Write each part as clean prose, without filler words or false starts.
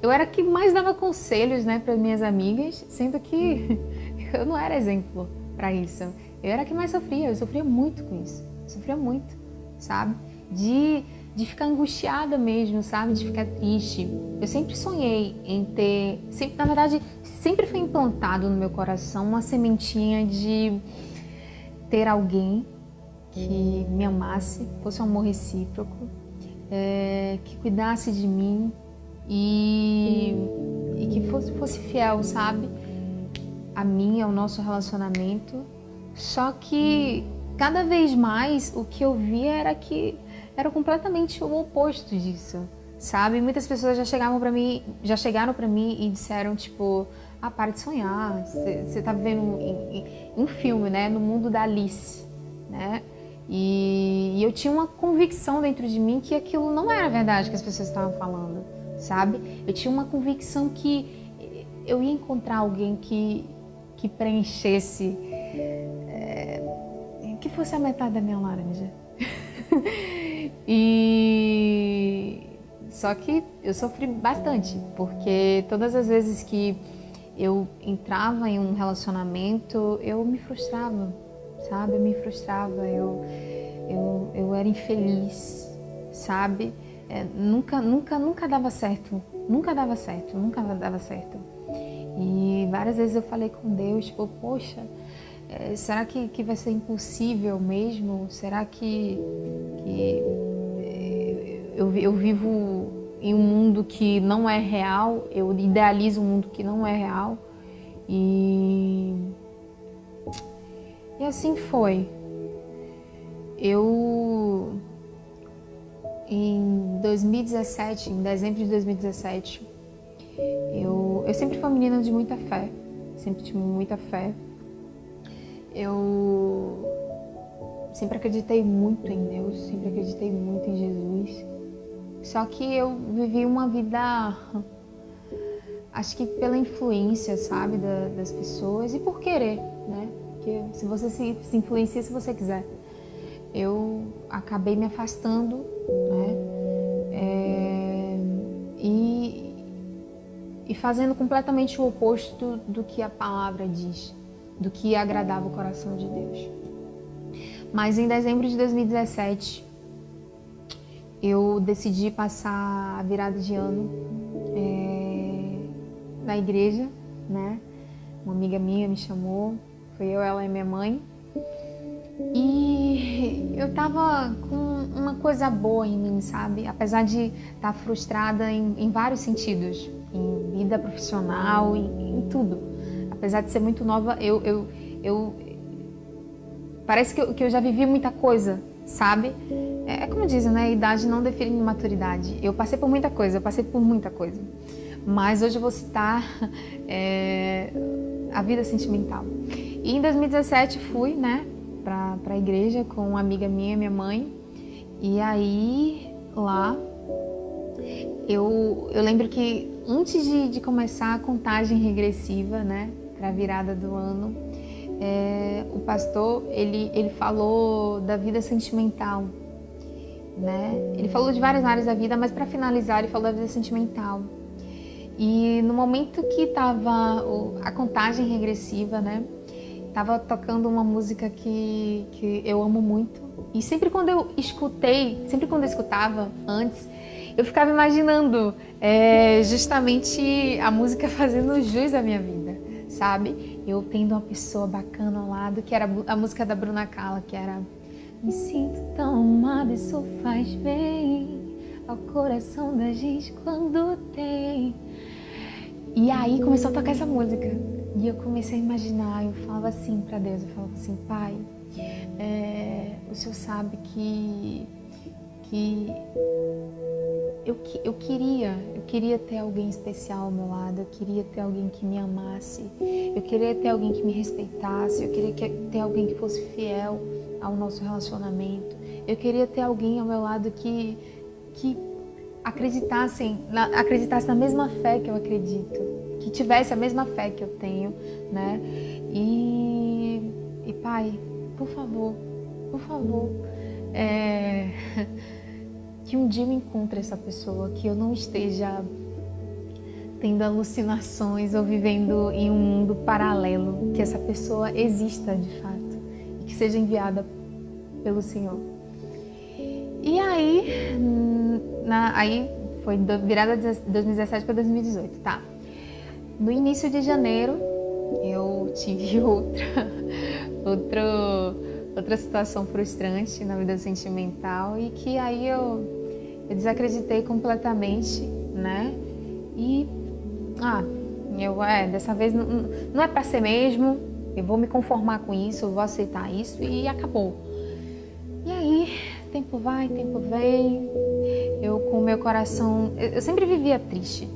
eu era a que mais dava conselhos, né, para minhas amigas, sendo que eu não era exemplo para isso. Eu era a que mais sofria, eu sofria muito com isso. Sofria muito, sabe? De ficar angustiada mesmo, sabe? De ficar triste. Eu sempre sonhei em ter, sempre, na verdade, sempre foi implantado no meu coração uma sementinha de ter alguém que me amasse, fosse um amor recíproco, que cuidasse de mim e que fosse fiel, sabe? A mim, ao nosso relacionamento. Só que cada vez mais o que eu via era que era completamente o oposto disso, sabe? Muitas pessoas já chegaram para mim e disseram tipo, ah, para de sonhar, você tá vivendo um filme, né? No mundo da Alice, né? E eu tinha uma convicção dentro de mim que aquilo não era verdade que as pessoas estavam falando, sabe? Eu tinha uma convicção que eu ia encontrar alguém que preenchesse, que fosse a metade da minha laranja. E só que eu sofri bastante, porque todas as vezes que eu entrava em um relacionamento, eu me frustrava, sabe? Eu me frustrava, eu era infeliz, sabe? Nunca dava certo, nunca dava certo, nunca dava certo. E várias vezes eu falei com Deus, tipo, poxa, será que vai ser impossível mesmo? Será que eu vivo em um mundo que não é real? Eu idealizo um mundo que não é real? E assim foi. Eu, em 2017, em dezembro de 2017, eu sempre fui uma menina de muita fé, sempre tive muita fé. Eu sempre acreditei muito em Deus, sempre acreditei muito em Jesus. Só que eu vivi uma vida, acho que pela influência, sabe, das pessoas e por querer, né? Porque se você se influencia se você quiser. Eu acabei me afastando, né? E fazendo completamente o oposto do que a palavra diz, do que agradava o coração de Deus. Mas em dezembro de 2017, eu decidi passar a virada de ano na igreja, né? Uma amiga minha me chamou, foi eu, ela e minha mãe. E eu tava com uma coisa boa em mim, sabe? Apesar de estar frustrada em vários sentidos, em vida profissional, em tudo. Apesar de ser muito nova, parece que eu já vivi muita coisa, sabe? É como dizem, né? A idade não define maturidade. Eu passei por muita coisa, Mas hoje eu vou citar a vida sentimental. E em 2017 fui, né, pra igreja com uma amiga minha mãe. E aí, lá, eu lembro que antes de começar a contagem regressiva, né, pra virada do ano, o pastor, ele falou da vida sentimental, né? Ele falou de várias áreas da vida, mas para finalizar ele falou da vida sentimental. E no momento que estava a contagem regressiva, né? Tava tocando uma música que eu amo muito. E sempre quando eu escutava antes, eu ficava imaginando justamente a música fazendo jus à minha vida, sabe? Eu tendo uma pessoa bacana ao lado, que era a música da Bruna Calla, que era me sinto tão amada, isso faz bem ao coração da gente quando tem. E aí começou a tocar essa música. E eu comecei a imaginar, eu falava assim pra Deus, eu falava assim, Pai, o Senhor sabe que eu queria ter alguém especial ao meu lado, eu queria ter alguém que me amasse, eu queria ter alguém que me respeitasse, eu queria ter alguém que fosse fiel ao nosso relacionamento, eu queria ter alguém ao meu lado que acreditasse na mesma fé que eu acredito, que tivesse a mesma fé que eu tenho, né? E Pai, por favor, que um dia eu encontre essa pessoa, que eu não esteja tendo alucinações ou vivendo em um mundo paralelo, que essa pessoa exista de fato e que seja enviada pelo Senhor. E aí, aí foi virada de 2017 para 2018, tá? No início de janeiro, eu tive outra situação frustrante na vida sentimental e que aí eu desacreditei completamente, né? E, dessa vez não é pra ser mesmo, eu vou me conformar com isso, eu vou aceitar isso e acabou. E aí, tempo vai, tempo vem, eu com o meu coração, eu sempre vivia triste.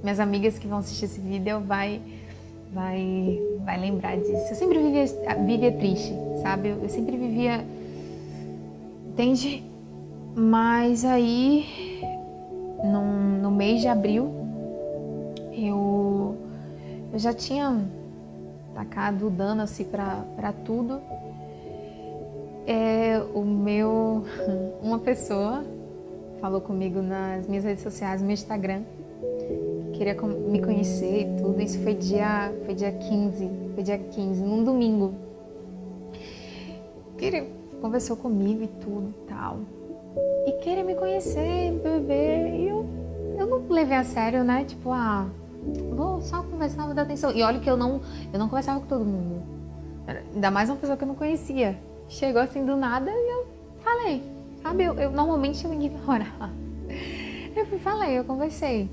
Minhas amigas que vão assistir esse vídeo vai lembrar disso. Eu sempre vivia triste, sabe? Eu sempre vivia, entende? Mas aí, no mês de abril, eu já tinha tacado o dano assim pra tudo. Uma pessoa falou comigo nas minhas redes sociais, no meu Instagram, que queria me conhecer e tudo. Isso foi dia 15, num domingo. Conversou comigo e tudo e tal. E queria me conhecer, beber. E eu não levei a sério, né? Tipo, vou só conversar, vou dar atenção. E olha que eu não conversava com todo mundo. Ainda mais uma pessoa que eu não conhecia. Chegou assim do nada e eu falei, sabe? Normalmente eu ignoro. Eu conversei.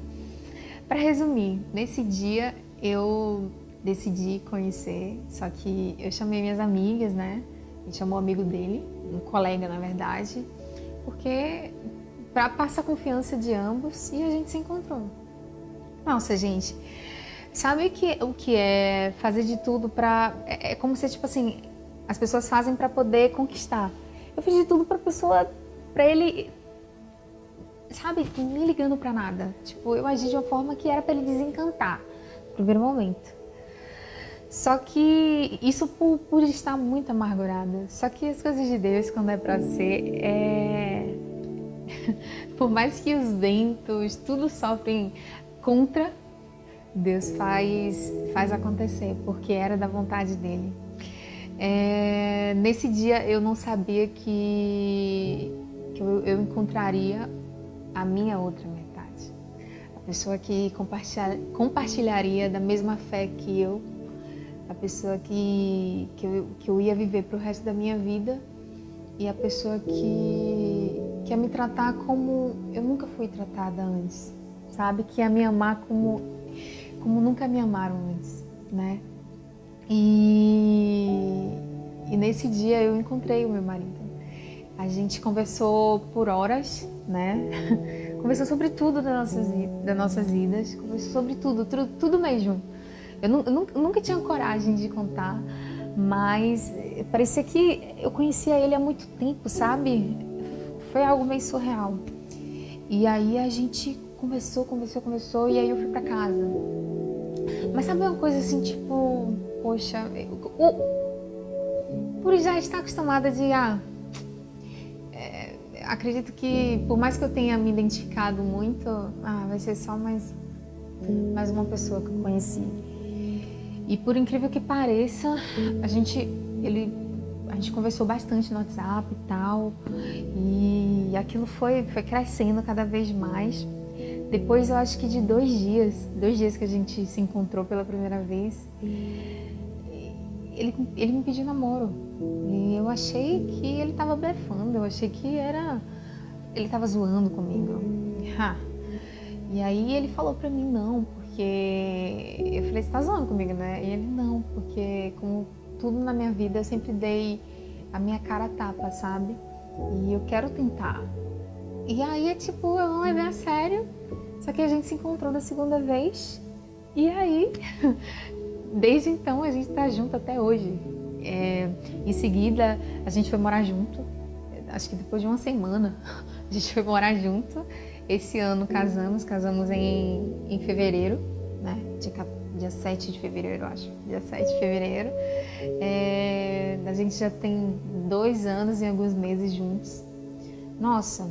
Para resumir, nesse dia eu decidi conhecer, só que eu chamei minhas amigas, né? Ele chamou um amigo dele, um colega na verdade, porque para passar confiança de ambos e a gente se encontrou. Nossa, gente, sabe o que é fazer de tudo pra... É como se, tipo assim, as pessoas fazem pra poder conquistar. Eu fiz de tudo pra ele, sabe, nem ligando pra nada. Tipo, eu agi de uma forma que era pra ele desencantar, no primeiro momento. Só que isso por estar muito amargurada. Só que as coisas de Deus, quando é pra ser, por mais que os ventos, tudo sofrem contra, Deus faz acontecer, porque era da vontade dele. Nesse dia eu não sabia que eu encontraria a minha outra metade. A pessoa que compartilharia da mesma fé que eu, a pessoa que eu ia viver pro resto da minha vida e a pessoa que ia me tratar como eu nunca fui tratada antes, sabe? Que ia me amar como nunca me amaram antes, né? E nesse dia eu encontrei o meu marido. A gente conversou por horas, né? Conversou sobre tudo das nossas vidas, conversou sobre tudo mesmo. Eu nunca tinha coragem de contar, mas parecia que eu conhecia ele há muito tempo, sabe? Foi algo meio surreal. E aí a gente conversou, e aí eu fui pra casa. Mas sabe uma coisa assim, tipo, poxa, por já estar acostumada de, acredito que por mais que eu tenha me identificado muito, vai ser só mais uma pessoa que eu conheci. E por incrível que pareça, a gente conversou bastante no WhatsApp e tal, e aquilo foi crescendo cada vez mais. Depois eu acho que de 2 dias que a gente se encontrou pela primeira vez, ele me pediu namoro. E eu achei que ele estava blefando, eu achei que ele estava zoando comigo. E aí ele falou pra mim não, porque eu falei, você tá zoando comigo, né? E ele não, porque como tudo na minha vida eu sempre dei a minha cara a tapa, sabe? E eu quero tentar. E aí tipo, eu não levei a sério, só que a gente se encontrou da segunda vez e aí desde então a gente tá junto até hoje. Em seguida a gente foi morar junto, acho que depois de uma semana a gente foi morar junto. Esse ano casamos em fevereiro, né? Dia 7 de fevereiro, eu acho. Dia 7 de fevereiro. A gente já tem 2 anos e alguns meses juntos. Nossa,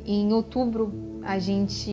em outubro a gente